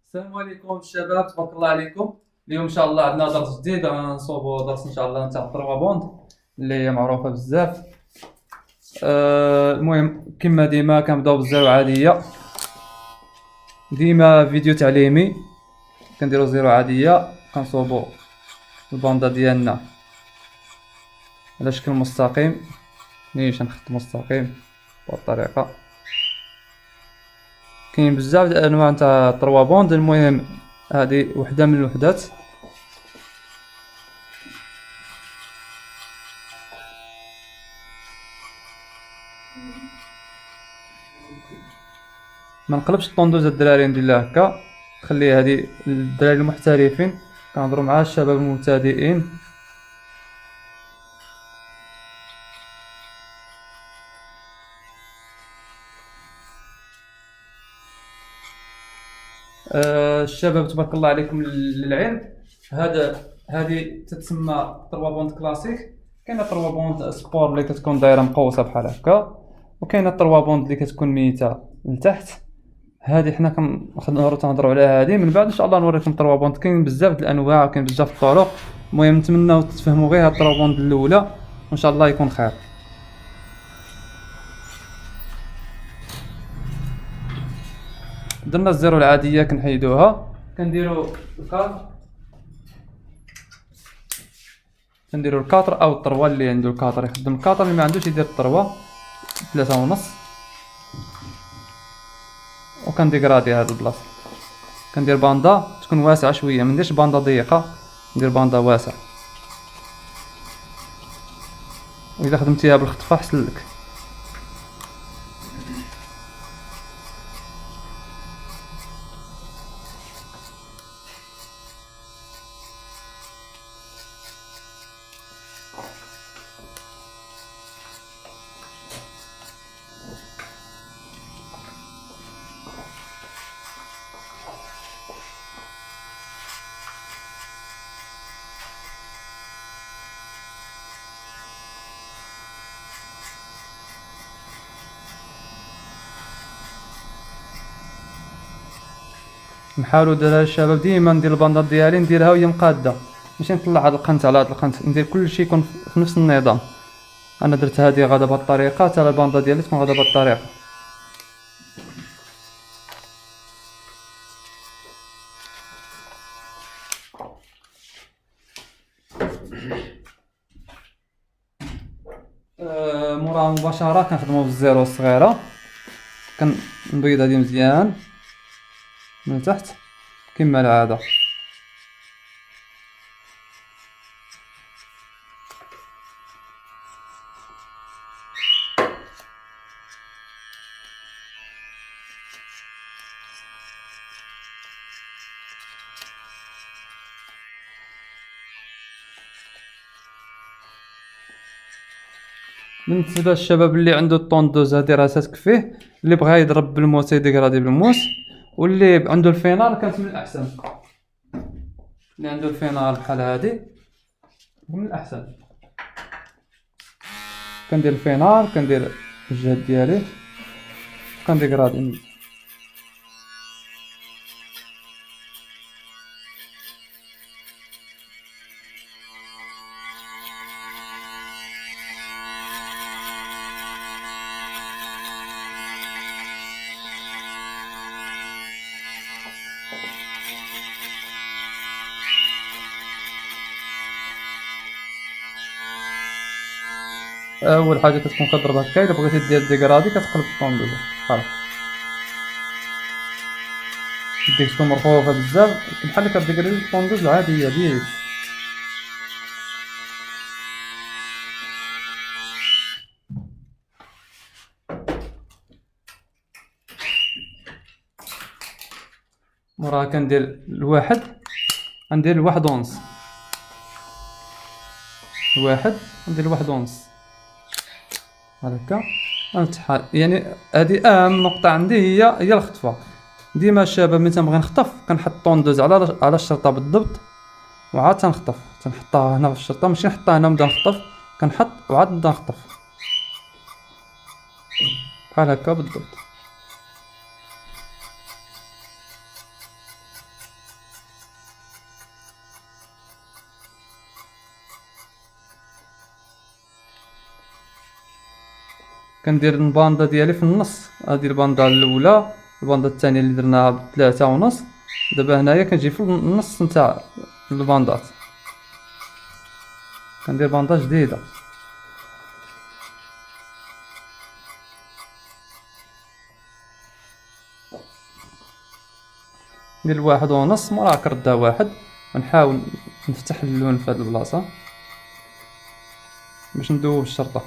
السلام عليكم الشباب، تبارك الله عليكم. اليوم ان شاء الله عندنا درس جديد، غنصوبوا درس ان شاء الله تاع التروا بوند اللي هي معروفه بزاف. المهم كما ديما كنبداو بالزيرو عاديه، ديما فيديو تعليمي. كنديرو زيرو عاديه، كنصوبوا الباندا ديالنا على شكل مستقيم. نيشان خط مستقيم بهذه الطريقه. كاين بزاف د الانواع تاع التروا بوند، المهم هذه وحده من الوحدات. ما نقلبش الطوندوز الدراري، نديرها هكا، خلي هذه الدراري المحترفين. كنهضروا مع الشباب المبتدئين. الشباب تبارك الله عليكم للعلم، هذه تتسمى تروا بوند كلاسيك. كاينه تروا بوند سبور اللي كتكون دايره مقوسه بحال هكا، وكاينه تروا بوند اللي كتكون ميته لتحت. هذه حنا تنهضروا على هذه من بعد ان شاء الله نوريكم تروا بوند. كاين بزاف د الانواع وكاين بزاف الطرق. المهم نتمنى تفهموا غير هاد التروا بوند الاولى وان شاء الله يكون خير. درنا الزيرو العاديه كنحيدوها، كنديرو الكاتر او الطروا. اللي عنده الكاتر يخدم الكاتر، اللي ما عندوش يدير الطروا. 3.5 وكنديكرادي هاد البلاصه. كندير باندا تكون واسعه شويه، ما نديرش باندا ضيقه، ندير باندا واسعه. واذا خدمتيها بالخطفه احسن لك. نحاولوا دراري الشباب ديما ندير الباندا ديالي نديرها وهي مقاده، ماشي نطلع هاد القنت على هاد القنت. ندير كلشي يكون في نفس النظام. انا درت هذه غادا بهاد الطريقه، حتى الباندا ديالي تكون غادا بهاد الطريقه. موراها مباشره كنخدمو بالزيرو الصغيره. كنبيض هذه مزيان من تحت كما العاده. بالنسبه للشباب اللي عنده الطوندوز هادي راه تكفيه، اللي بغى يضرب بالموس يديكرادي بالموس، واللي عنده الفينال كانت من الاحسن. اللي عنده الفينال بحال هادي من الاحسن. كندير الفينال، كندير الجهد ديالي، كنديكرادي. اول حاجه كتكون كضرب هكا. الا بغيتي دير ديكرادي كتقلب الطوندوز بحال هكا. يديك تكون مرفوعه بزاف بحال اللي كديكرادي الطوندوز العاديه ديالك. موراها كندير الواحد، غندير الواحد ونص. الواحد ندير الواحد ونص هكا. غنفتحها. يعني هذه اهم نقطه عندي هي الخطفه. ديما الشباب ملي تنبغي نخطف كنحط الطوندوز على الشرطه بالضبط، وعاد تنخطف. تنحطها هنا في الشرطه، ماشي نحطها هنا ونبدا نخطف. كنحط وعاد نبدا نخطف بحال هكا بالضبط. كندير الباندا ديالي في النص. هادي الباندا الاولى، الباندا الثانيه اللي درناها ب3.5. دابا هنايا كنجي في النص نتاع الباندات، كندير باندا جديده. ندير 1.5، موراها كردها 1. ونحاول نفتح اللون في هاد البلاصه باش ندوب الشرطه.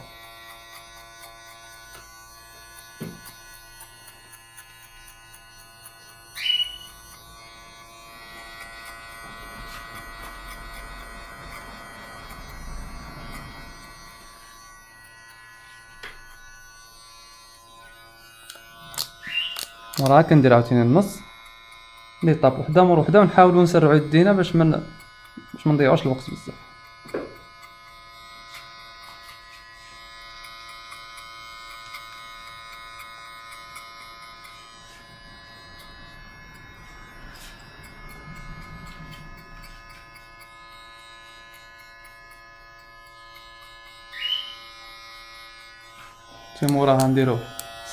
موراها كندير عاوتاني النص لي طاب وحده مور وحده، ونحاولوا نسرعوا يدينا باش ما نضيعوش الوقت بزاف. تي موراها نديرو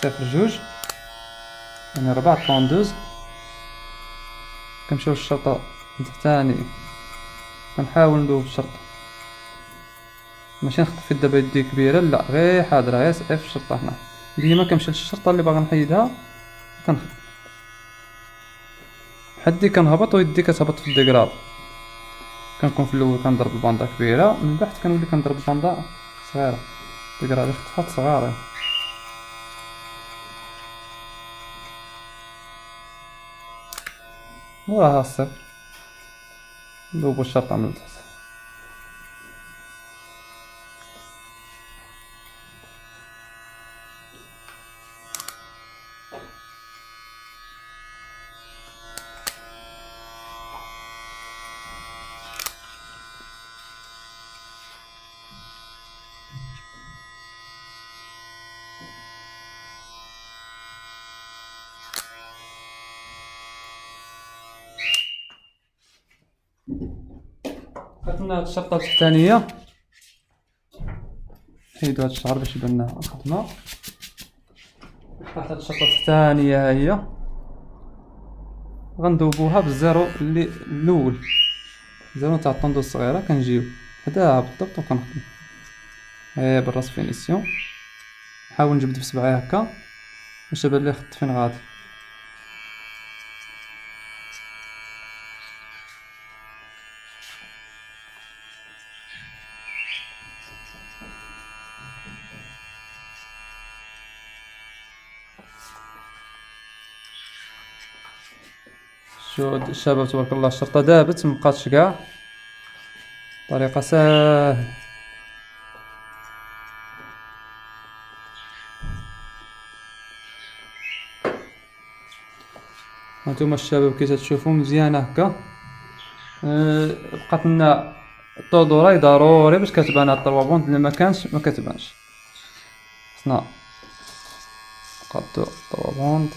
0.2 يعني 4.32. كنمشيو للشرطة تحتاني، كنحاول ندوب الشرطة، ماشي نخطف دابا يدي كبيرة، لا غير حاضرة، غير سعيف الشرطة. هنا ديما كنمشي للشرطة اللي باغي نحيدها كنخدم حدي، كنهبط ويدي كتهبط في الديكراد. كنكون في الاول كنضرب الباندا كبيرة، من بعد كنولي كنضرب الباندا صغيرة، ديكراد خطفات صغار. وراها الصفر، ندوبو الشرطة من التحت. خدنا هاد الشرطة التحتانية، نحيدو هاد الشعر باش يبان لنا الخدمة. هاد الشرطة التحتانية ها هي، غندوبوها بالزيرو اللي الاول، زيرو تاع الطوندو الصغيرة. كنجيو حداها بالضبط وكنخدمو هي بالراس فينيسيون. نحاول نجبد بصبعي هكا باش يبان لي الخط فين غادي. شو الشباب تبارك الله، الشرطة دابت مبقاتش كاع، طريقة ساهلة. هانتوما الشباب كي تشوفوا مزيانة هكا. بقات لنا الطودوراي ضروري باش كتبان هاد الطروابونت، اللي ما كانش ما كتبانش. خصنا نقادو الطروابونت.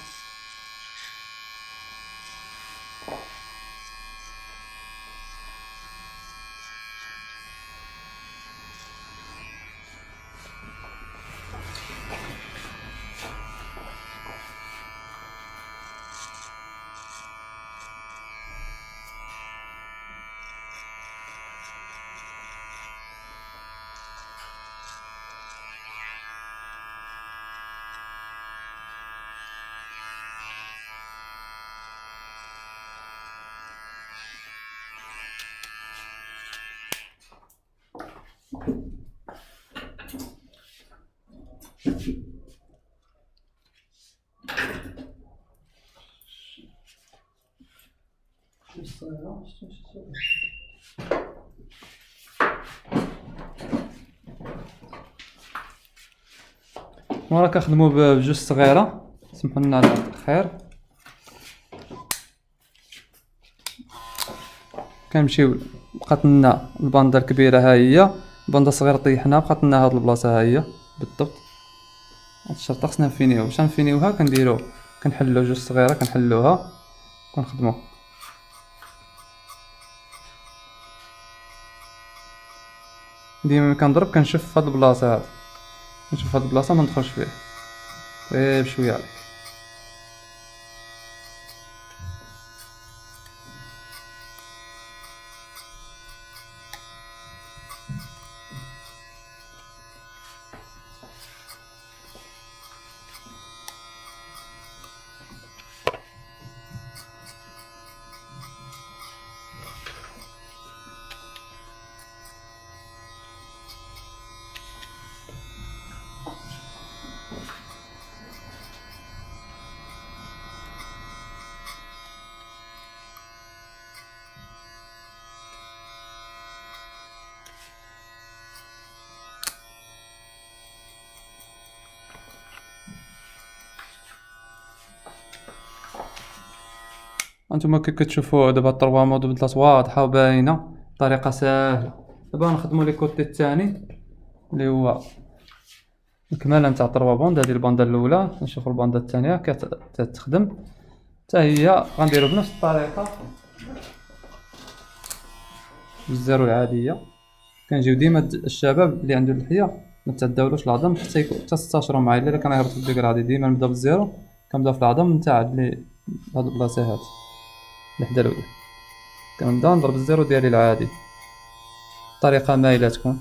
ورا كنخدمو بجوج صغيرة، سمحوا لنا على التأخير. كنمشيو، بقات لنا الباندا الكبيرة ها هي، الباندا الصغيرة طيحناها، بقات لنا هاد البلاصة ها هي بالضبط. هاد الشرطة خصنا نفينيو، باش نفينيوها كنديرو كنحلو جوج صغيرة، كنحلوها كنخدمو. ديما ملي كنضرب كنشوف هاد البلاصة هاد، نشوف هاد البلاصة ما ندخلش فيه غير بشوية عليك. هانتوما كي كتشوفوا دابا الطروا مود بدلات واضحة وباينة بطريقة ساهلة. دابا نخدمو لي كوتي الثاني اللي هو الكمالة نتاع الطروا بوند. هادي الباندا الأولى، نشوفو الباندا الثانية كتخدم حتى هي غنديرو بنفس الطريقة بالزيرو العادية. كنجيو ديما الشباب اللي عنده اللحية متعداولوش العظم حتى تستاشرو معايا. الا كان يهبط في الديكرادي ديما نبدا بالزيرو، كنبدا في العظم نتاع اللي هاد البلاصة هادي الوحدة الأولى، كنبدا نضرب الزيرو ديالي العادي بطريقة مايلة تكون.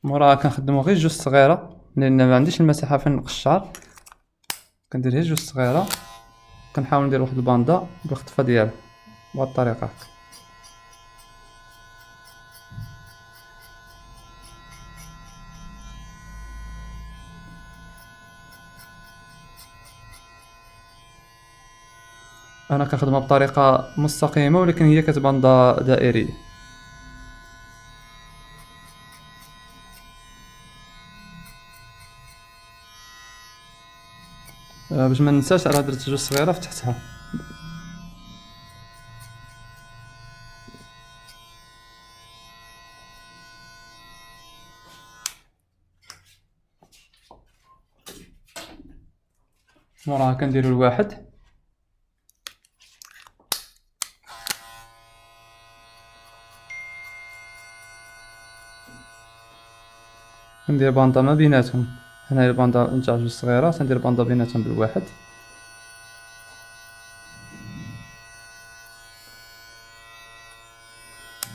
موراها كنخدمو غير جوج صغيرة لأن ما عنديش المساحة فين نقشر، كندير غير جوج صغيرة. كنحاول ندير واحد الباندا بالخطفة ديالها بهاد الطريقة هكا. انا كنخدمها بطريقة مستقيمة ولكن هي كتبان دائرية. باش ما ننساش راه درت جوج صغيرة فتحتها. موراها كنديرو الواحد، كندير باندا ما بيناتهم. هنايا الباندا نتاع جوج صغيرات ندير باندا بيناتهم بالواحد.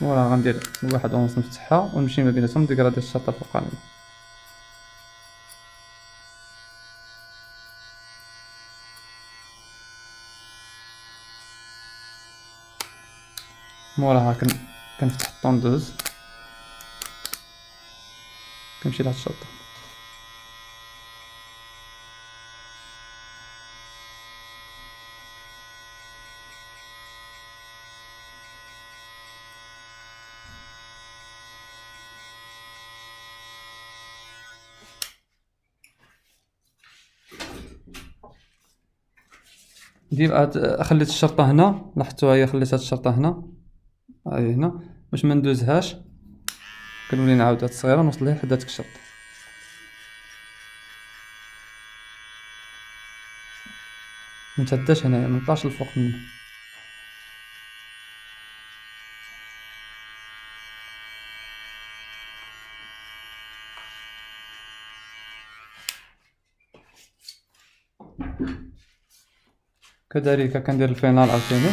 موراها غندير الواحد ونص نفتحها ونمشي ما بيناتهم ديكرادي الشاطة الفوقانية. موراها كنفتح الطوندوز كنمشي لهاد الشاطة. ديما خليت الشرطة هنا، لاحظتوها هي خليت هاد الشرطة هنا هاي هنا باش ما ندوزهاش. كنولي نعاود هاد الصغيرة نوصل ليها لحد هاديك الشرطة. متعداش هنايا منطلعش الفوق منه. كذلك كندير الفينال عاوتاني.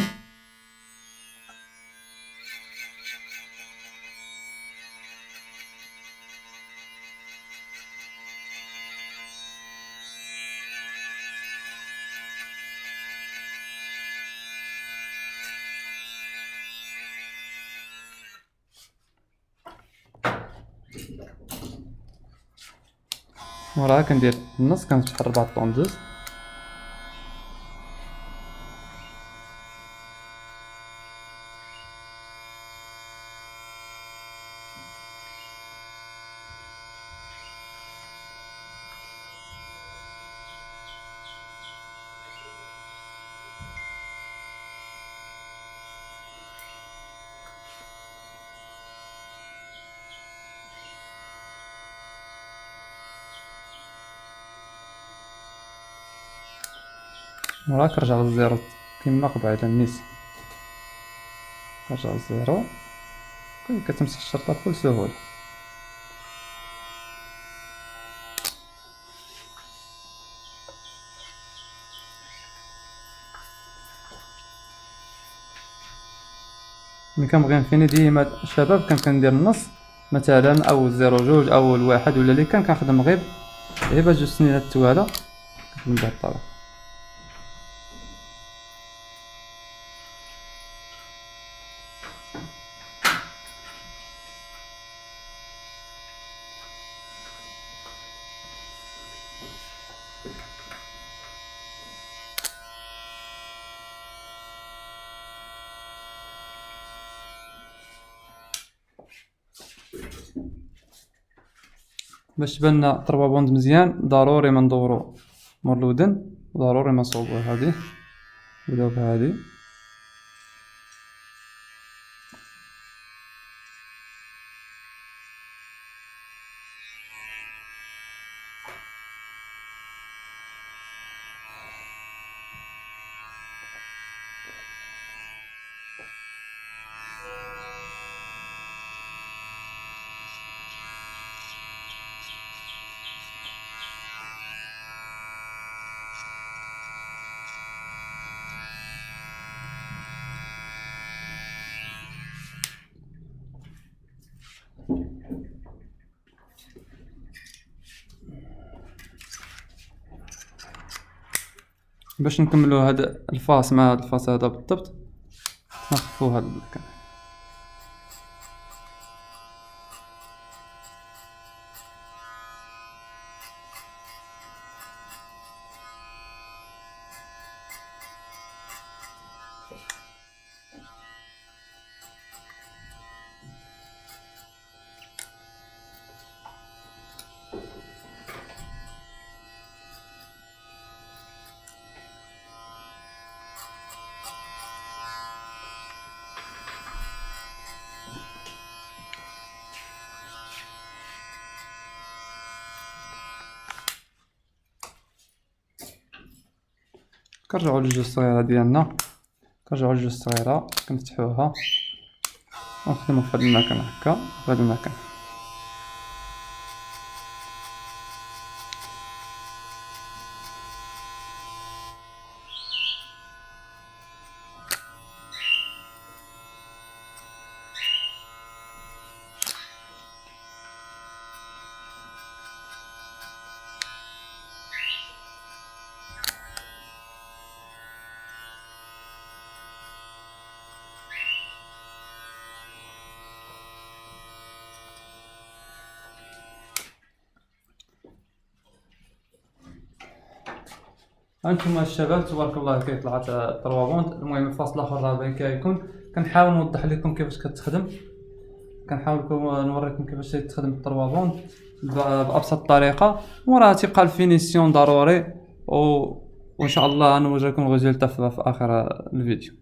وراها كندير النص كنفتح الرباط طوندوز. وراك رجع للزيرو كيما قبيله النيس، رجع للزيرو كتمسح الشرطة بكل سهولة. ملي كنبغي نفيني ديما الشباب كندير النص مثلا او 0.2 او 1 ولا اللي كنخدم غير باش جوج سنينات التوالى كنخدم بهاد الطريقة. باش تبان طربابوند مزيان ضروري ما ندورو مور الودن، ضروري ما نصوبو هادي، نبداو بهادي باش نكملو هاد الفاس مع هاد الفاس هذا بالضبط. نخفو هاد المكان. كنرجعو للجوج الصغيرة ديالنا، كنرجعو للجوج الصغيرة كنفتحوها ونخدمو فهاد المكان هكا فهاد المكان. هانتوما الشباب تبارك الله كيطلع الطروابوند. المهم الفاصل الاخر راه باين كيكون كنحاول نوضح لكم كيفاش كتخدم، كنحاول نوريكم كيفاش تخدم الطروابوند بابسط طريقه، وراه تيبقى الفينيسيون ضروري وان شاء الله نوريكم الريزلت في اخر الفيديو.